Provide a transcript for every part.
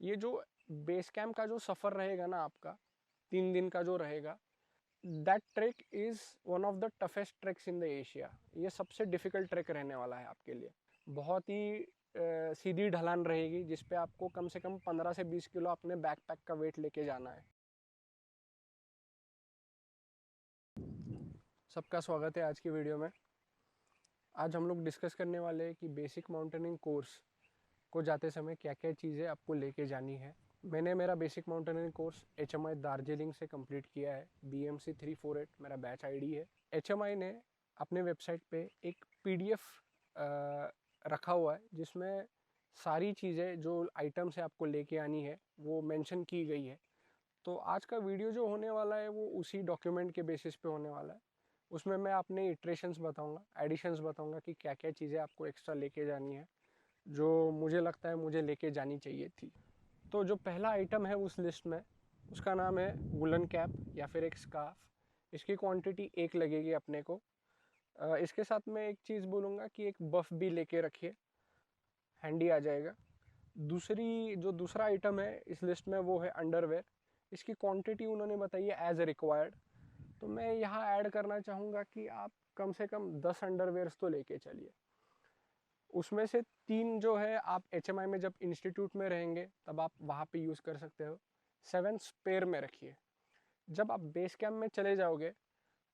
ये जो base camp का जो सफ़र रहेगा ना आपका 3 दिन का जो रहेगा, that track is one of the toughest tracks in the Asia. ये सबसे डिफ़िकल्ट ट्रैक रहने वाला है आपके लिए। बहुत ही सीधी ढलान रहेगी जिस पे आपको कम से कम 15 से 20 किलो अपने बैकपैक का वेट लेके जाना है। सबका स्वागत है आज की वीडियो में। आज हम लोग डिस्कस करने वाले हैं कि बेसिक माउंटेनिंग कोर्स को जाते समय क्या क्या चीज़ें आपको लेके जानी है। मैंने मेरा basic mountaineering course HMI Darjeeling से कंप्लीट किया है। BMC 348 मेरा बैच आईडी है। HMI ने अपने वेबसाइट पे एक PDF रखा हुआ है जिसमें सारी चीज़ें जो आइटम्स है आपको लेके आनी है वो मेंशन की गई है। तो आज का वीडियो जो होने वाला है वो उसी डॉक्यूमेंट के बेसिस पे होने वाला है। उसमें मैं अपने इटरेशंस बताऊंगा, एडिशंस बताऊंगा कि क्या क्या चीज़ें आपको एक्स्ट्रा लेके जानी है जो मुझे लगता है मुझे लेके जानी चाहिए थी। तो जो पहला आइटम है उस लिस्ट में, उसका नाम है वुलन कैप या फिर एक स्कार्फ। इसकी क्वांटिटी 1 लगेगी अपने को। इसके साथ मैं एक चीज़ बोलूँगा कि एक बफ भी लेके रखिए, हैंडी आ जाएगा। जो दूसरा आइटम है इस लिस्ट में वो है अंडरवेयर। इसकी क्वांटिटी उन्होंने बताई है एज रिक्वायर्ड। तो मैं यहाँ ऐड करना चाहूँगा कि आप कम से कम 10 अंडरवेयर्स तो लेके चलिए। उसमें से 3 जो है आप HMI में जब इंस्टीट्यूट में रहेंगे तब आप वहाँ पे यूज़ कर सकते हो। 7 स्पेयर में रखिए। जब आप बेस कैंप में चले जाओगे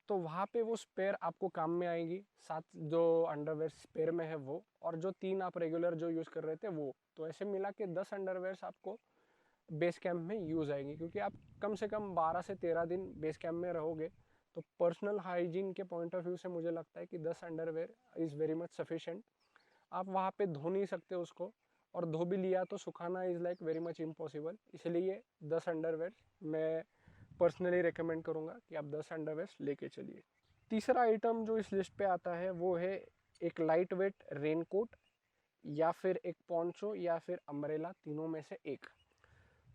तो वहाँ पे वो स्पेयर आपको काम में आएगी। 7 जो अंडरवेयर स्पेयर में है वो, और जो 3 आप रेगुलर जो यूज़ कर रहे थे वो। तो ऐसे मिला के 10 अंडरवेयर्स आपको बेस कैंप में यूज़ आएंगी, क्योंकि आप कम से कम 12 से 13 दिन बेस कैंप में रहोगे। तो पर्सनल हाइजीन के पॉइंट ऑफ व्यू से मुझे लगता है कि 10 underwear is very much sufficient. आप वहाँ पे धो नहीं सकते उसको, और धो भी लिया तो सुखाना is like very much impossible. इसलिए 10 अंडरवेयर मैं पर्सनली रिकमेंड करूँगा कि आप 10 अंडरवेयर लेके चलिए। तीसरा आइटम जो इस लिस्ट पे आता है वो है एक लाइट वेट रेनकोट या फिर एक पॉन्चो या फिर अम्ब्रेला, तीनों में से एक।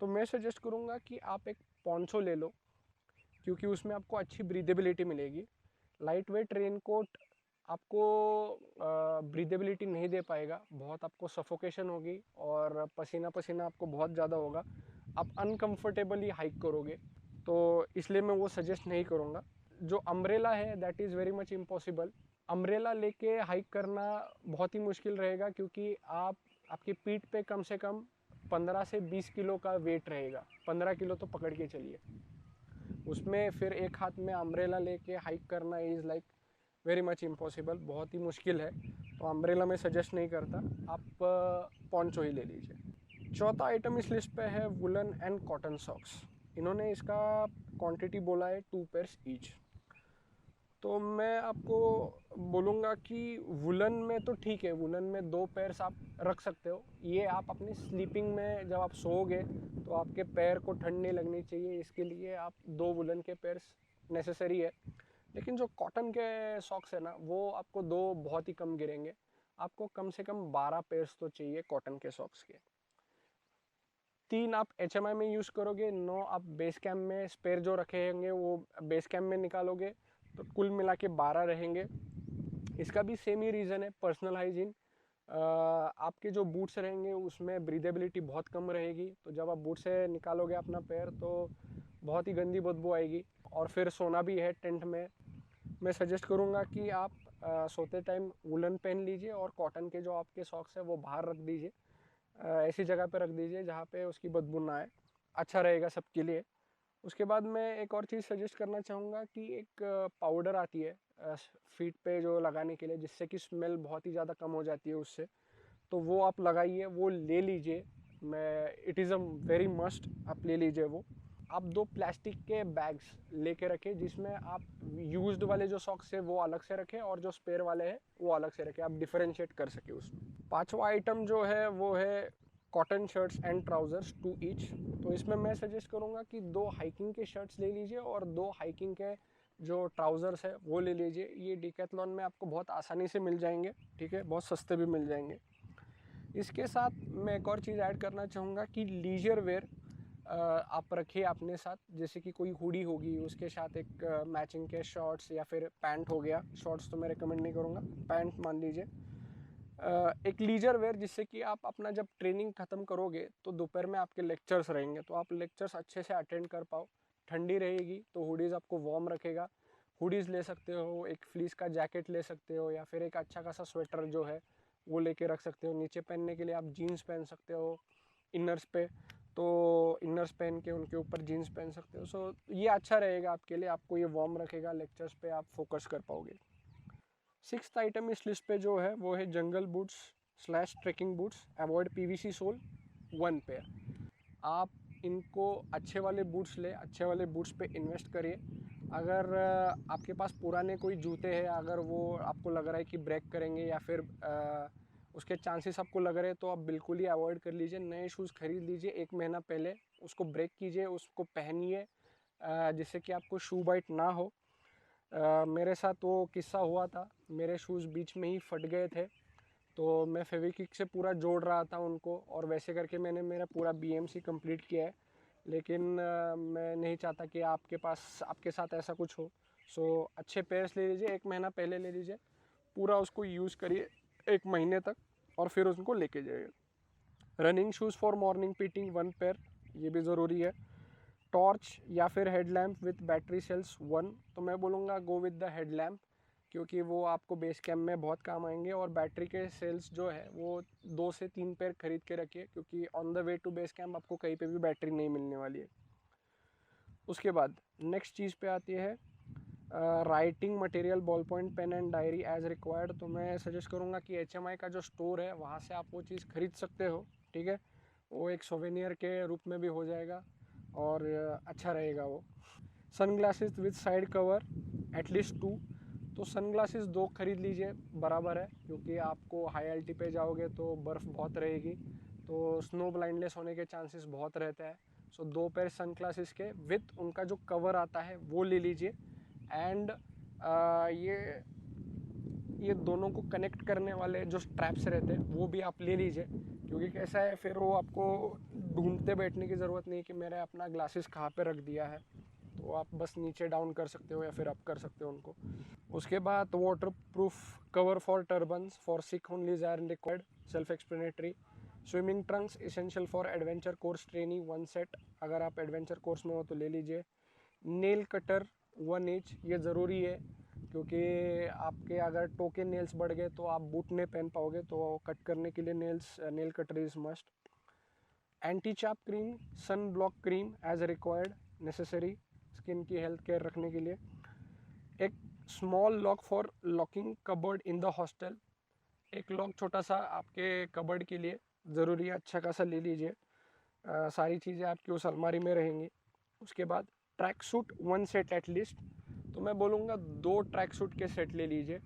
तो मैं सजेस्ट करूँगा कि आप एक पॉन्चो ले लो, क्योंकि उसमें आपको अच्छी ब्रीदेबिलिटी मिलेगी। लाइट वेट रेनकोट आपको ब्रीदेबिलिटी नहीं दे पाएगा, बहुत आपको सफोकेशन होगी और पसीना पसीना आपको बहुत ज़्यादा होगा, आप अनकंफर्टेबली हाइक करोगे। तो इसलिए मैं वो सजेस्ट नहीं करूँगा। जो अम्ब्रेला है that is very much impossible. Umbrella लेके हाइक करना बहुत ही मुश्किल रहेगा, क्योंकि आपकी पीठ पे कम से कम 15 से 20 किलो का वेट रहेगा। 15 किलो तो पकड़ के चलिए। उसमें फिर एक हाथ में अम्ब्रेला लेके हाइक करना is like very much impossible, बहुत ही मुश्किल है। तो अम्ब्रेला मैं सजेस्ट नहीं करता, आप पॉन्चो ही ले लीजिए। चौथा आइटम इस लिस्ट पे है वुलन एंड कॉटन सॉक्स। इन्होंने इसका क्वांटिटी बोला है 2 पेयर्स ईच। तो मैं आपको बोलूँगा कि वुलन में तो ठीक है, वुलन में 2 पेयर्स आप रख सकते हो। ये आप अपनी स्लीपिंग में जब आप सोओगे तो आपके पैर को ठंड नहीं लगनी चाहिए, इसके लिए आप 2 वुलन के पेयर्स नेसेसरी है। लेकिन जो कॉटन के सॉक्स है ना वो आपको 2 बहुत ही कम गिरेंगे। आपको कम से कम 12 पेयर्स तो चाहिए कॉटन के सॉक्स के। 3 आप HMI में यूज़ करोगे, 9 आप बेस कैंप में स्पेयर जो रखे होंगे वो बेस कैंप में निकालोगे, तो कुल मिला के 12 रहेंगे। इसका भी सेम ही रीज़न है, पर्सनल हाइजीन। आपके जो बूट्स रहेंगे उसमें ब्रीदेबिलिटी बहुत कम रहेगी, तो जब आप बूट से निकालोगे अपना पैर तो बहुत ही गंदी बदबू आएगी। और फिर सोना भी है टेंट में। मैं सजेस्ट करूँगा कि आप सोते टाइम वुलन पहन लीजिए और कॉटन के जो आपके सॉक्स है वो बाहर रख दीजिए। ऐसी जगह पे रख दीजिए जहाँ पे उसकी बदबू ना आए, अच्छा रहेगा सबके लिए। उसके बाद मैं एक और चीज़ सजेस्ट करना चाहूँगा कि एक पाउडर आती है फीट पे जो लगाने के लिए, जिससे कि स्मेल बहुत ही ज़्यादा कम हो जाती है उससे। तो वो आप लगाइए, वो ले लीजिए। मैं it is a very must, आप ले लीजिए वो। आप 2 प्लास्टिक के बैग्स लेके रखें, जिसमें आप यूज्ड वाले जो सॉक्स है वो अलग से रखें और जो स्पेयर वाले हैं वो अलग से रखें, आप डिफरेंशिएट कर सके उसमें। पांचवा आइटम जो है वो है cotton shirts and trousers 2 each. तो इसमें मैं सजेस्ट करूँगा कि 2 हाइकिंग के शर्ट्स ले लीजिए और 2 हाइकिंग के जो ट्राउज़र्स है वो ले लीजिए। ये डिकैथलॉन में आपको बहुत आसानी से मिल जाएंगे, ठीक है, बहुत सस्ते भी मिल जाएंगे। इसके साथ मैं एक और चीज़ ऐड करना चाहूँगा कि लीजर वेयर आप रखिए अपने साथ। जैसे कि कोई हुडी होगी, उसके साथ एक मैचिंग के शॉर्ट्स या फिर पैंट हो गया। शॉर्ट्स तो मैं रिकमेंड नहीं करूँगा, पैंट मान लीजिए। एक लीजर वेयर, जिससे कि आप अपना जब ट्रेनिंग ख़त्म करोगे तो दोपहर में आपके लेक्चर्स रहेंगे तो आप लेक्चर्स अच्छे से अटेंड कर पाओ। ठंडी रहेगी तो हुडीज़ आपको वार्म रखेगा, हुडीज़ ले सकते हो, एक फ्लीस का जैकेट ले सकते हो, या फिर एक अच्छा खासा स्वेटर जो है वो लेके रख सकते हो। नीचे पहनने के लिए आप जीन्स पहन सकते हो इनर्स पे, तो इनर्स पहन के उनके ऊपर जीन्स पहन सकते हो। सो ये अच्छा रहेगा आपके लिए, आपको ये वार्म रखेगा, लेक्चर्स पे आप फोकस कर पाओगे। सिक्स्थ आइटम इस लिस्ट पे जो है वो है jungle boots slash trekking boots, avoid PVC sole, 1 pair. आप इनको अच्छे वाले बूट्स ले, अच्छे वाले बूट्स पे इन्वेस्ट करिए। अगर आपके पास पुराने कोई जूते हैं, अगर वो आपको लग रहा है कि ब्रेक करेंगे या फिर उसके चांसेस आपको लग रहे हैं, तो आप बिल्कुल ही अवॉइड कर लीजिए। नए शूज़ खरीद लीजिए 1 महीना पहले, उसको ब्रेक कीजिए, उसको पहनिए, जिससे कि आपको शू बाइट ना हो। मेरे साथ वो किस्सा हुआ था, मेरे शूज़ बीच में ही फट गए थे, तो मैं फेविक्विक से पूरा जोड़ रहा था उनको, और वैसे करके मैंने मेरा पूरा बीएमसी कंप्लीट किया है। लेकिन मैं नहीं चाहता कि आपके साथ ऐसा कुछ हो। सो अच्छे पेयर्स ले लीजिए, 1 महीना पहले ले लीजिए, पूरा उसको यूज़ करिए 1 महीने तक, और फिर उसको लेके जाइए। Running shoes for morning pitting 1 pair, ये भी ज़रूरी है। टॉर्च या फिर हेडलैम्प विथ बैटरी सेल्स 1, तो मैं बोलूँगा गो विद द हेडलैम्प, क्योंकि वो आपको बेस कैम्प में बहुत काम आएंगे। और बैटरी के सेल्स जो है वो 2 से 3 पेयर खरीद के रखिए, क्योंकि on the way to base camp आपको कहीं पे भी बैटरी नहीं मिलने वाली है। उसके बाद नेक्स्ट चीज़ पे आती है writing material, ball point, pen and diary as required. तो मैं सजेस्ट करूँगा कि HMI का जो स्टोर है वहाँ से आप वो चीज़ खरीद सकते हो, ठीक है। वो एक सोवेनियर के रूप में भी हो जाएगा और अच्छा रहेगा वो। Sunglasses with side cover at least 2, तो सन ग्लासेस 2 खरीद लीजिए, बराबर है, क्योंकि आपको हाई एल्टी पे जाओगे तो बर्फ़ बहुत रहेगी, तो स्नो ब्लाइंडनेस होने के चांसेस बहुत रहते हैं। सो 2 पेयर सन ग्लासेस के विथ उनका जो कवर आता है वो ले लीजिए। एंड ये दोनों को कनेक्ट करने वाले जो स्ट्रैप्स रहते हैं वो भी आप ले लीजिए, क्योंकि कैसा है फिर वो आपको ढूंढते बैठने की ज़रूरत नहीं कि मैंने अपना ग्लासेस कहाँ पे रख दिया है, तो आप बस नीचे डाउन कर सकते हो या फिर अप कर सकते हो उनको। उसके बाद waterproof cover for turbans for Sikh only are required, self explanatory. Swimming trunks essential for adventure course training 1 set, अगर आप एडवेंचर कोर्स में हो तो ले लीजिए। नेल कटर 1 इंच, ये ज़रूरी है, क्योंकि आपके अगर टो के नेल्स बढ़ गए तो आप बूट नहीं पहन पाओगे, तो कट करने के लिए nail cutter is must. Anti chap cream, sunblock cream as required, necessary skin की हेल्थ केयर रखने के लिए। एक small lock for locking cupboard in the hostel, एक लॉक छोटा सा आपके कबर्ड के लिए ज़रूरी है, अच्छा खासा ले लीजिए। सारी चीज़ें आपकी उस अलमारी में रहेंगी। उसके बाद ट्रैक सूट 1 सेट एटलीस्ट, तो मैं बोलूँगा 2 ट्रैक सूट के सेट ले लीजिए,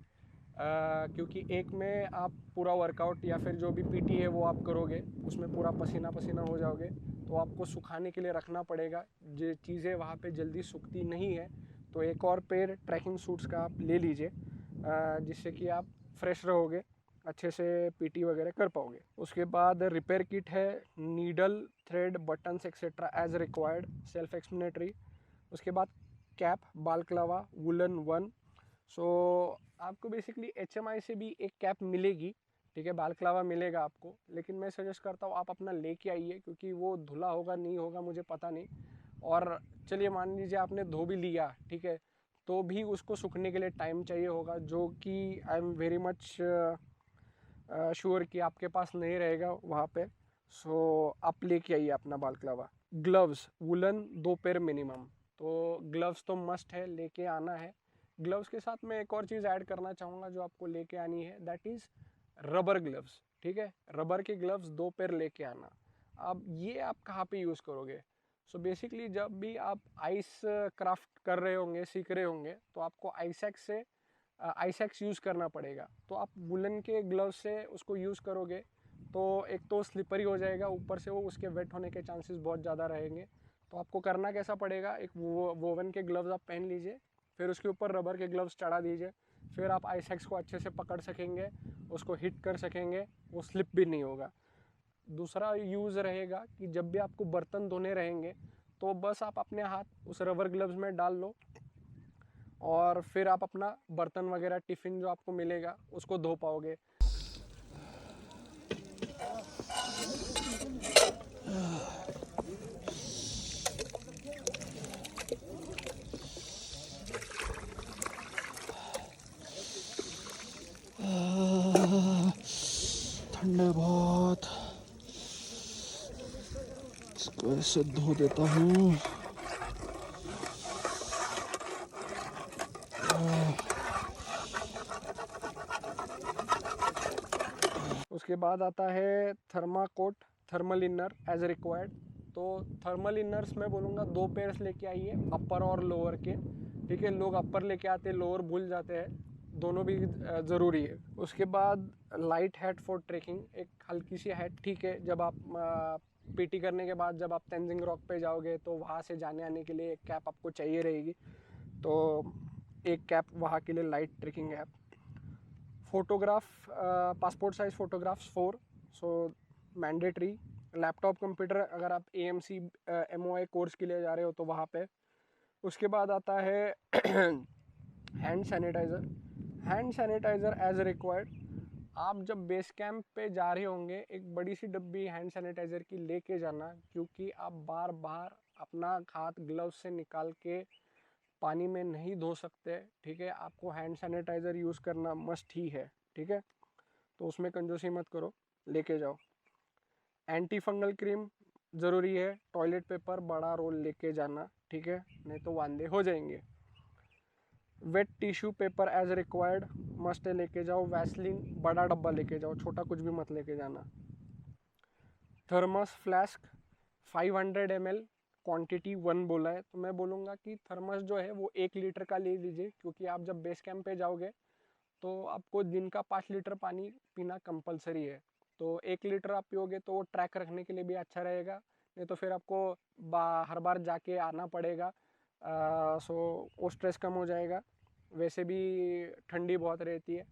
क्योंकि एक में आप पूरा वर्कआउट या फिर जो भी पीटी है वो आप करोगे, उसमें पूरा पसीना पसीना हो जाओगे, तो आपको सुखाने के लिए रखना पड़ेगा, जो चीज़ें वहाँ पे जल्दी सूखती नहीं है। तो एक और पेयर ट्रैकिंग सूट्स का आप ले लीजिए, जिससे कि आप फ्रेश रहोगे, अच्छे से पीटी वगैरह कर पाओगे। उसके बाद रिपेयर किट है, needle, thread, buttons etcetera as required, self explanatory. उसके बाद कैप, बालक्लावा, वुलन 1। सो आपको बेसिकली HMI से भी एक कैप मिलेगी, ठीक है, बालक्लावा मिलेगा आपको, लेकिन मैं सजेस्ट करता हूँ आप अपना लेके आइए, क्योंकि वो धुला होगा नहीं होगा मुझे पता नहीं। और चलिए मान लीजिए आपने धो भी लिया, ठीक है, तो भी उसको सूखने के लिए टाइम चाहिए होगा, जो कि I am very much sure कि आपके पास नहीं रहेगा वहाँ पे। सो आप लेके आइए अपना बालक्लावा। ग्लव्स वुलन 2 पेयर मिनिमम, तो ग्लव्स तो मस्ट है, लेके आना है। ग्लव्स के साथ मैं एक और चीज़ ऐड करना चाहूँगा जो आपको लेके आनी है, दैट इज़ रबर ग्लव्स, ठीक है। रबर के ग्लव्स 2 पेयर लेके आना। अब ये आप कहाँ पे यूज़ करोगे? सो बेसिकली जब भी आप आइस क्राफ्ट कर रहे होंगे, सीख रहे होंगे, तो आपको आइसैक्स यूज़ करना पड़ेगा। तो आप वुलन के ग्लव से उसको यूज़ करोगे तो एक तो स्लिपरी हो जाएगा, ऊपर से वो उसके वेट होने के चांसेस बहुत ज़्यादा रहेंगे। तो आपको करना कैसा पड़ेगा, एक वोवन के ग्लव्स आप पहन लीजिए, फिर उसके ऊपर रबर के ग्लव्स चढ़ा दीजिए, फिर आप आइसैक्स को अच्छे से पकड़ सकेंगे, उसको हिट कर सकेंगे, वो स्लिप भी नहीं होगा। दूसरा यूज़ रहेगा कि जब भी आपको बर्तन धोने रहेंगे तो बस आप अपने हाथ उस रबर ग्लव्स में डाल लो, और फिर आप अपना बर्तन वगैरह टिफ़िन जो आपको मिलेगा उसको धो पाओगे। इसको ऐसे धो देता हूँ। उसके बाद आता है Thermocot thermal inner as required. तो थर्मल इनर्स मैं बोलूँगा 2 पेयर्स लेके आइए, अपर और लोअर के। ठीक है, लोग अपर लेके आते हैं, लोअर भूल जाते हैं, दोनों भी ज़रूरी है। उसके बाद लाइट हैट फॉर ट्रेकिंग, एक हल्की सी हैट। ठीक है, जब आप पीटी करने के बाद जब आप तेंजिंग रॉक पे जाओगे तो वहाँ से जाने आने के लिए एक कैप आपको चाहिए रहेगी, तो एक कैप वहाँ के लिए light trekking app. Photograph, passport size photographs 4, सो मैंडेटरी। लैपटॉप कंप्यूटर अगर आप AMC MOI कोर्स के लिए जा रहे हो तो वहाँ पे। उसके बाद आता है hand sanitiser. Hand sanitiser as required. आप जब बेस कैंप पे जा रहे होंगे एक बड़ी सी डब्बी हैंड सैनिटाइज़र की लेके जाना, क्योंकि आप बार बार अपना हाथ ग्लव्स से निकाल के पानी में नहीं धो सकते। ठीक है, आपको हैंड सैनिटाइज़र यूज़ करना मस्ट ही है। ठीक है, तो उसमें कंजूसी मत करो, लेके जाओ। एंटी फंगल क्रीम ज़रूरी है। टॉयलेट पेपर बड़ा रोल लेके जाना, ठीक है, नहीं तो वांदे हो जाएंगे। Wet tissue paper as required must लेके जाओ। वैसलीन बड़ा डब्बा लेके जाओ, छोटा कुछ भी मत लेके जाना। थर्मस फ्लास्क 500 ml, क्वांटिटी 1 बोला है, तो मैं बोलूँगा कि थर्मस जो है वो 1 लीटर का ले लीजिए, क्योंकि आप जब बेस कैंप पे जाओगे तो आपको दिन का 5 लीटर पानी पीना कंपलसरी है। तो 1 लीटर आप पियोगे तो वो ट्रैक रखने के लिए भी अच्छा रहेगा, नहीं तो फिर आपको हर बार जाके आना पड़ेगा। सो वो स्ट्रेस कम हो जाएगा। वैसे भी ठंडी बहुत रहती है,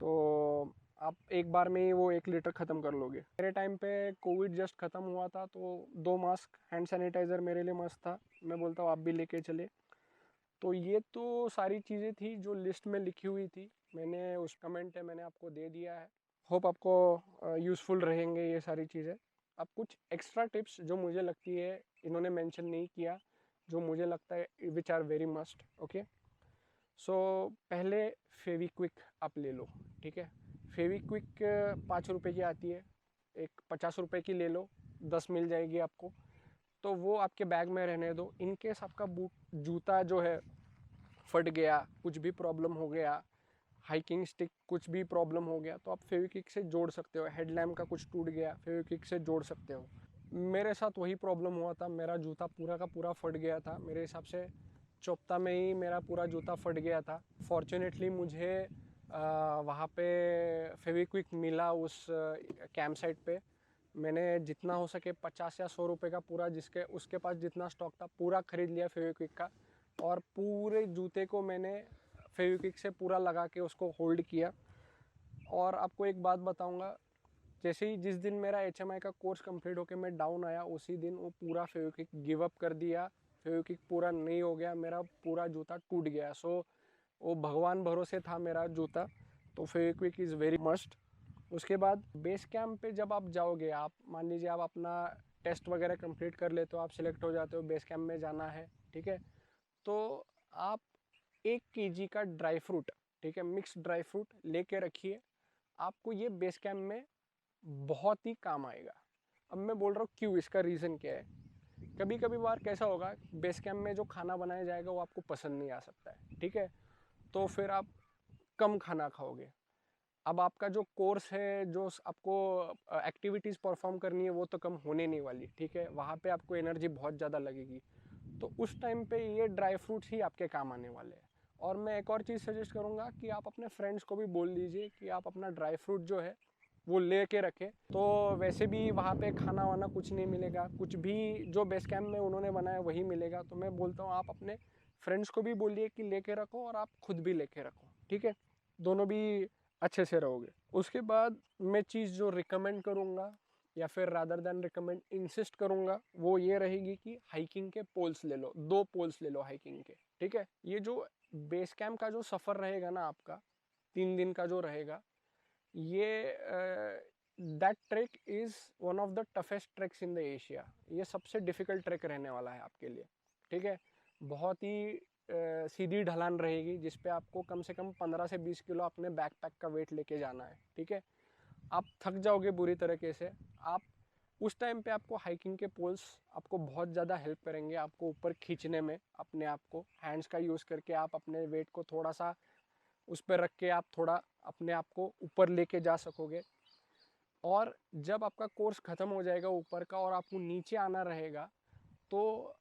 तो आप एक बार में ही वो 1 लीटर ख़त्म कर लोगे। मेरे टाइम पे कोविड जस्ट ख़त्म हुआ था, तो 2 मास्क हैंड सैनिटाइज़र मेरे लिए मस्त था। मैं बोलता हूँ आप भी लेके चले। तो ये तो सारी चीज़ें थी जो लिस्ट में लिखी हुई थी, मैंने उस कमेंट है मैंने आपको दे दिया है। होप आपको यूज़फुल रहेंगे ये सारी चीज़ें। अब कुछ एक्स्ट्रा टिप्स जो मुझे लगती है इन्होंने मेंशन नहीं किया, जो मुझे लगता है which are very must. Okay, so पहले फेविक्विक आप ले लो। ठीक है, फेविक्विक 5 रुपए की आती है, एक 50 रुपए की ले लो, 10 मिल जाएगी आपको। तो वो आपके बैग में रहने दो। इनकेस आपका जूता जो है फट गया, कुछ भी प्रॉब्लम हो गया, हाइकिंग स्टिक कुछ भी प्रॉब्लम हो गया, तो आप फेविक्विक से जोड़ सकते हो। हेडलैम्प का कुछ टूट गया, फेविक्विक से जोड़ सकते हो। मेरे साथ वही प्रॉब्लम हुआ था, मेरा जूता पूरा का पूरा फट गया था। मेरे हिसाब से चोपता में ही मेरा पूरा जूता फट गया था। फॉर्चुनेटली मुझे वहाँ पे फेविक्विक मिला उस कैंप साइट पे। मैंने जितना हो सके 50 या 100 रुपये का पूरा, जिसके उसके पास जितना स्टॉक था पूरा ख़रीद लिया फेविक्विक का, और पूरे जूते को मैंने फेविक्विक से पूरा लगा के उसको होल्ड किया। और आपको एक बात बताऊंगा, जैसे ही जिस दिन मेरा HMI का कोर्स कंप्लीट होकर मैं डाउन आया, उसी दिन वो पूरा फेविक्विक गिव अप कर दिया। फेविक्विक पूरा नहीं हो गया, मेरा पूरा जूता टूट गया। सो वो भगवान भरोसे था मेरा जूता। तो फेविक्विक इज़ वेरी मस्ट। उसके बाद बेस कैंप पे जब आप जाओगे, आप मान लीजिए आप अपना टेस्ट वगैरह कंप्लीट कर लेते हो, आप सिलेक्ट हो जाते हो, बेस कैंप में जाना है। ठीक है, तो आप 1 kg का ड्राई फ्रूट, ठीक है, मिक्स ड्राई फ्रूट लेके रखिए। आपको ये बेस कैंप में बहुत ही काम आएगा। अब मैं बोल रहा हूँ क्यों, इसका रीज़न क्या है। कभी कभी बार कैसा होगा, बेस कैंप में जो खाना बनाया जाएगा वो आपको पसंद नहीं आ सकता है। ठीक है, तो फिर आप कम खाना खाओगे। अब आपका जो कोर्स है, जो आपको एक्टिविटीज़ परफॉर्म करनी है, वो तो कम होने नहीं वाली। ठीक है, वहाँ पे आपको एनर्जी बहुत ज़्यादा लगेगी, तो उस टाइम पे ये ड्राई फ्रूट्स ही आपके काम आने वाले हैं। और मैं एक और चीज़ सजेस्ट करूँगा कि आप अपने फ्रेंड्स को भी बोल दीजिए कि आप अपना ड्राई फ्रूट जो है वो ले के रखें। तो वैसे भी वहाँ पे खाना वाना कुछ नहीं मिलेगा, कुछ भी जो बेस कैंप में उन्होंने बनाया वही मिलेगा। तो मैं बोलता हूँ आप अपने फ्रेंड्स को भी बोलिए कि लेके रखो, और आप खुद भी लेके रखो। ठीक है, दोनों भी अच्छे से रहोगे। उसके बाद मैं चीज़ जो रिकमेंड करूँगा, या फिर रादर देन रिकमेंड इंसिस्ट करूँगा, वो ये रहेगी कि हाइकिंग के पोल्स ले लो, 2 पोल्स ले लो हाइकिंग के। ठीक है, ये जो बेस कैंप का जो सफ़र रहेगा ना आपका, 3 दिन का जो रहेगा, ये that track is one of the toughest tracks in the Asia. ये सबसे डिफ़िकल्ट ट्रैक रहने वाला है आपके लिए। ठीक है, बहुत ही सीधी ढलान रहेगी, जिस पे आपको कम से कम 15 से 20 किलो अपने बैकपैक का वेट लेके जाना है। ठीक है, आप थक जाओगे बुरी तरीके से। आप उस टाइम पे आपको हाइकिंग के पोल्स आपको बहुत ज़्यादा हेल्प करेंगे आपको ऊपर खींचने में। अपने आप को हैंड्स का यूज़ करके आप अपने वेट को थोड़ा सा उस पर रख के आप थोड़ा अपने आप को ऊपर लेके जा सकोगे। और जब आपका कोर्स ख़त्म हो जाएगा ऊपर का और आपको नीचे आना रहेगा, तो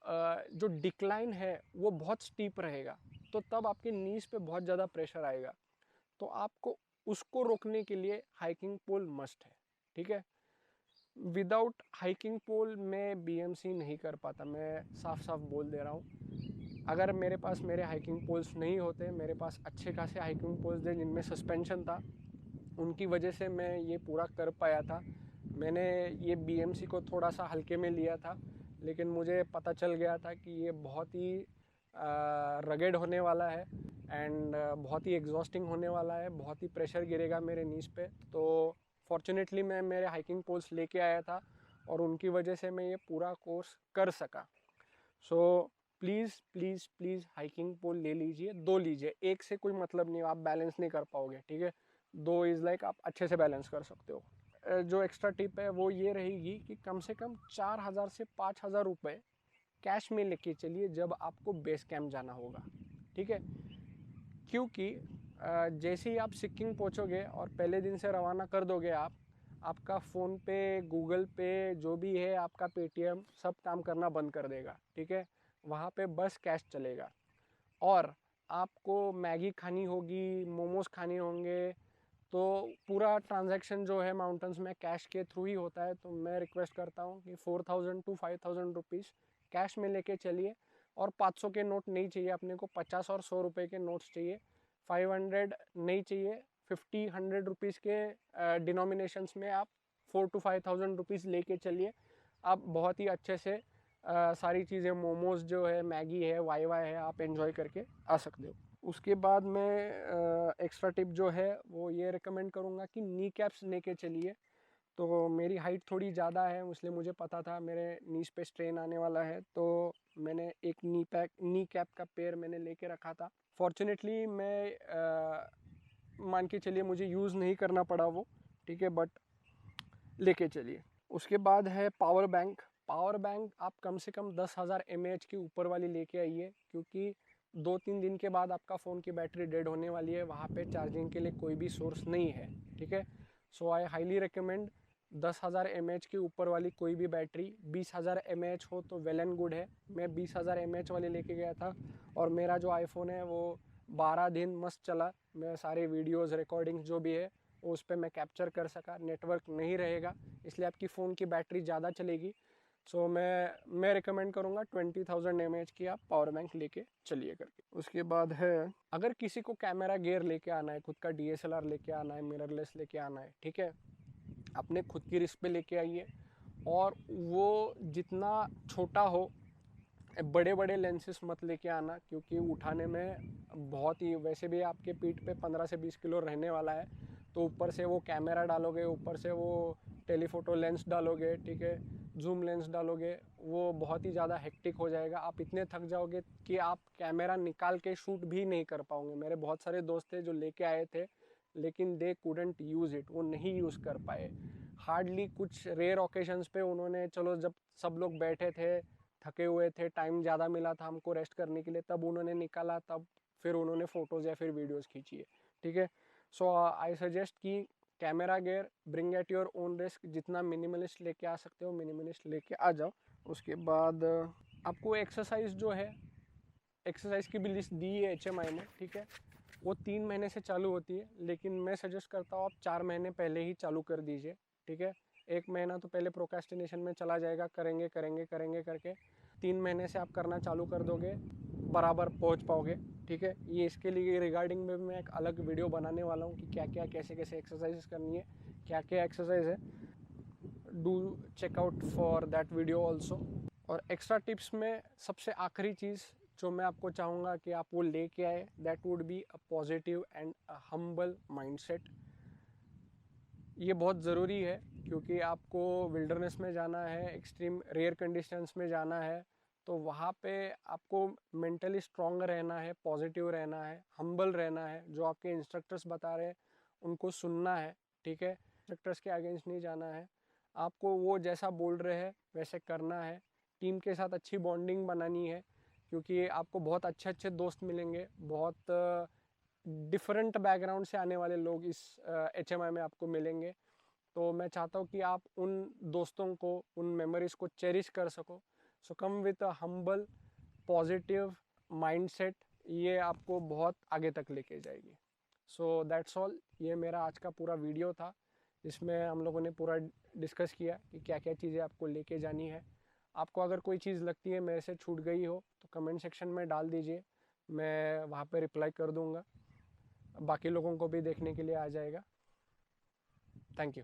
जो डिक्लाइन है वो बहुत स्टीप रहेगा, तो तब आपके नीज पे बहुत ज़्यादा प्रेशर आएगा। तो आपको उसको रोकने के लिए हाइकिंग पोल मस्ट है, ठीक है। विदाउट हाइकिंग पोल मैं बीएमसी नहीं कर पाता, मैं साफ साफ बोल दे रहा हूँ। अगर मेरे पास मेरे हाइकिंग पोल्स नहीं होते, मेरे पास अच्छे खासे हाइकिंग पोल्स थे जिनमें सस्पेंशन था, उनकी वजह से मैं ये पूरा कर पाया था। मैंने ये बीएमसी को थोड़ा सा हल्के में लिया था, लेकिन मुझे पता चल गया था कि ये बहुत ही रगेड होने वाला है एंड बहुत ही एग्जॉस्टिंग होने वाला है, बहुत ही प्रेशर गिरेगा मेरे नीज पे। तो फॉर्चुनेटली मैं मेरे हाइकिंग पोल्स लेके आया था और उनकी वजह से मैं ये पूरा कोर्स कर सका। So please please please hiking pole ले लीजिए, 2 लीजिए, एक से कोई मतलब नहीं, आप बैलेंस नहीं कर पाओगे, ठीक है। 2 इज़ लाइक आप अच्छे से बैलेंस कर सकते हो। जो एक्स्ट्रा टिप है वो ये रहेगी कि कम से कम 4,000 से 5,000 रुपये कैश में लेके चलिए जब आपको बेस कैंप जाना होगा, ठीक है। क्योंकि जैसे ही आप सिक्किम पहुंचोगे और पहले दिन से रवाना कर दोगे आप, आपका फ़ोन पे, गूगल पे, जो भी है आपका पेटीएम, सब काम करना बंद कर देगा, ठीक है। वहाँ पे बस कैश चलेगा और आपको मैगी खानी होगी, मोमोज खाने होंगे, तो पूरा ट्रांजैक्शन जो है माउंटेन्स में कैश के थ्रू ही होता है। तो मैं रिक्वेस्ट करता हूँ कि 4,000 to 5,000 रुपीज़ कैश में लेके चलिए। और 500 के नोट नहीं चाहिए अपने को, 50 और 100 रुपये के नोट्स चाहिए। 500 नहीं चाहिए, 50, 100 रुपीज़ के डिनोमिनेशंस में आप 4 to 5,000 रुपीज़ लेके चलिए। आप बहुत ही अच्छे से सारी चीज़ें, मोमोज जो है, मैगी है, वाई वाई है, आप एंजॉय करके आ सकते हो। उसके बाद मैं एक्स्ट्रा टिप जो है वो ये रिकमेंड करूँगा कि नी कैप्स लेके चलिए। तो मेरी हाइट थोड़ी ज़्यादा है, इसलिए मुझे पता था मेरे नीज पे स्ट्रेन आने वाला है, तो मैंने एक नी कैप का पेयर मैंने लेके रखा था। फॉर्चुनेटली मैं मान के चलिए मुझे यूज़ नहीं करना पड़ा वो, ठीक है, बट लेके चलिए। उसके बाद है पावर बैंक। पावर बैंक आप कम से कम 10,000 mAh की ऊपर वाली लेके आइए, क्योंकि 2-3 दिन के बाद आपका फ़ोन की बैटरी डेड होने वाली है, वहाँ पे चार्जिंग के लिए कोई भी सोर्स नहीं है, ठीक है। सो आई हाईली रिकमेंड 10,000 mAh की ऊपर वाली कोई भी बैटरी। 20,000 mAh हो तो वेल एंड गुड है। मैं 20,000 mAh वाली लेके गया था और मेरा जो आईफोन है वो 12 दिन मस्त चला। मैं सारे वीडियोज़, रिकॉर्डिंग्स जो भी है उस पर मैं कैप्चर कर सका। नेटवर्क नहीं रहेगा इसलिए आपकी फ़ोन की बैटरी ज़्यादा चलेगी। सो मैं रिकमेंड करूँगा 20,000 mAh की आप पावर बैंक लेके चलिए करके। उसके बाद है, अगर किसी को कैमरा गियर लेके आना है, खुद का DSLR लेके आना है, मिररलेस लेके आना है, ठीक है, अपने खुद की रिस्क पे लेके आइए। और वो जितना छोटा हो, बड़े बड़े लेंसेस मत लेके आना, क्योंकि उठाने में बहुत ही, वैसे भी आपके पीठ पे 15 से 20 किलो रहने वाला है, तो ऊपर से वो कैमरा डालोगे, ऊपर से वो टेलीफोटो लेंस डालोगे, ठीक है, जूम लेंस डालोगे, वो बहुत ही ज़्यादा हेक्टिक हो जाएगा। आप इतने थक जाओगे कि आप कैमरा निकाल के शूट भी नहीं कर पाओगे। मेरे बहुत सारे दोस्त थे जो लेके आए थे, लेकिन दे कुडंट यूज़ इट, वो नहीं यूज़ कर पाए। हार्डली कुछ रेयर ओकेजन्स पे उन्होंने, चलो जब सब लोग बैठे थे, थके हुए थे, टाइम ज़्यादा मिला था हमको रेस्ट करने के लिए, तब उन्होंने निकाला, तब फिर उन्होंने फ़ोटोज़ या फिर वीडियोज़ खींची है, ठीक है। सो आई सजेस्ट कि camera gear bring at your own risk, जितना मिनिमलिस्ट लेके आ सकते हो मिनिमलिस्ट लेके आ जाओ। उसके बाद आपको एक्सरसाइज जो है, एक्सरसाइज की भी लिस्ट दी है HMI में, ठीक है। वो 3 महीने से चालू होती है, लेकिन मैं सजेस्ट करता हूँ आप 4 महीने पहले ही चालू कर दीजिए, ठीक है। 1 महीना तो पहले प्रोक्रेस्टिनेशन में चला जाएगा, करेंगे करेंगे करेंगे करके। 3 महीने से आप करना चालू कर दोगे, बराबर पहुँच पाओगे, ठीक है। ये इसके लिए रिगार्डिंग में मैं एक अलग वीडियो बनाने वाला हूँ कि क्या क्या कैसे कैसे एक्सरसाइज करनी है, क्या क्या एक्सरसाइज है। Do check out for that video also. और एक्स्ट्रा टिप्स में सबसे आखिरी चीज़ जो मैं आपको चाहूँगा कि आप वो लेके आए, that would be a positive and a humble mindset. ये बहुत ज़रूरी है, क्योंकि आपको विल्डरनेस में जाना है, एक्सट्रीम रेयर कंडीशंस में जाना है, तो वहाँ पे आपको मेंटली स्ट्रॉन्ग रहना है, पॉजिटिव रहना है, हम्बल रहना है। जो आपके इंस्ट्रक्टर्स बता रहे हैं उनको सुनना है, ठीक है, इंस्ट्रक्टर्स के अगेंस्ट नहीं जाना है। आपको वो जैसा बोल रहे हैं वैसे करना है। टीम के साथ अच्छी बॉन्डिंग बनानी है, क्योंकि आपको बहुत अच्छे अच्छे दोस्त मिलेंगे, बहुत डिफरेंट बैकग्राउंड से आने वाले लोग इस HMI में आपको मिलेंगे। तो मैं चाहता हूँ कि आप उन दोस्तों को, उन मेमोरीज को चेरिश कर सको। So come with a humble positive mindset, ये आपको बहुत आगे तक लेके जाएगी। सो दैट्स ऑल, ये मेरा आज का पूरा वीडियो था। इसमें हम लोगों ने पूरा डिस्कस किया कि क्या क्या चीज़ें आपको लेके जानी है। आपको अगर कोई चीज़ लगती है मेरे से छूट गई हो तो कमेंट सेक्शन में डाल दीजिए, मैं वहाँ पे रिप्लाई कर दूँगा। बाकी लोगों को भी देखने के लिए आ जाएगा। Thank you.